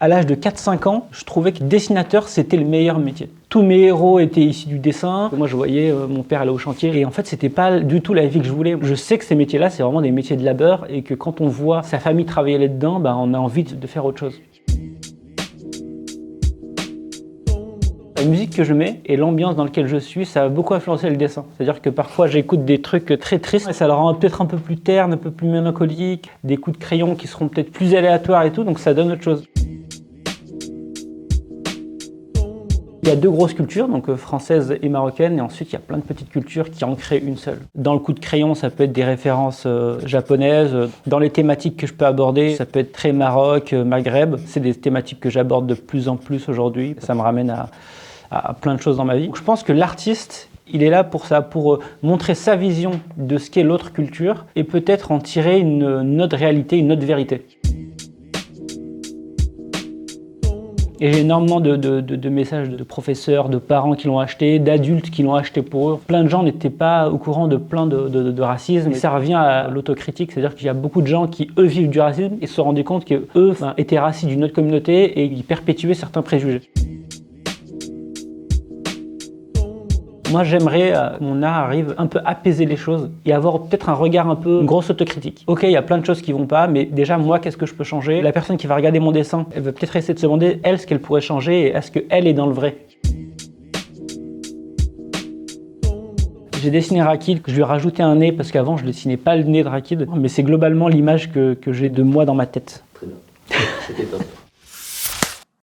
À l'âge de 4-5 ans, je trouvais que dessinateur, c'était le meilleur métier. Tous mes héros étaient issus du dessin. Moi, je voyais mon père aller au chantier. Et en fait, c'était pas du tout la vie que je voulais. Je sais que ces métiers-là, c'est vraiment des métiers de labeur et que quand on voit sa famille travailler là-dedans, on a envie de faire autre chose. La musique que je mets et l'ambiance dans laquelle je suis, ça a beaucoup influencé le dessin. C'est-à-dire que parfois j'écoute des trucs très tristes et ça le rend peut-être un peu plus terne, un peu plus mélancolique, des coups de crayon qui seront peut-être plus aléatoires et tout, donc ça donne autre chose. Il y a deux grosses cultures, donc française et marocaine, et ensuite il y a plein de petites cultures qui en créent une seule. Dans le coup de crayon, ça peut être des références japonaises. Dans les thématiques que je peux aborder, ça peut être très Maroc, Maghreb. C'est des thématiques que j'aborde de plus en plus aujourd'hui. Ça me ramène à plein de choses dans ma vie. Donc, je pense que l'artiste, il est là pour ça, pour montrer sa vision de ce qu'est l'autre culture et peut-être en tirer une autre réalité, une autre vérité. Et j'ai énormément de messages de professeurs, de parents qui l'ont acheté, d'adultes qui l'ont acheté pour eux. Plein de gens n'étaient pas au courant de plein de racisme. Et ça revient à l'autocritique, c'est-à-dire qu'il y a beaucoup de gens qui, eux, vivent du racisme et se sont rendus compte qu'eux étaient racistes d'une autre communauté et ils perpétuaient certains préjugés. Moi, j'aimerais que mon art arrive un peu à apaiser les choses et avoir peut-être un regard un peu, une grosse autocritique. Ok, il y a plein de choses qui vont pas, mais déjà, moi, qu'est-ce que je peux changer? La personne qui va regarder mon dessin, elle va peut-être essayer de se demander, elle, ce qu'elle pourrait changer et est-ce qu'elle est dans le vrai? J'ai dessiné Rakid, je lui ai rajouté un nez parce qu'avant, je dessinais pas le nez de Rakid, mais c'est globalement l'image que j'ai de moi dans ma tête. Très bien, c'était top.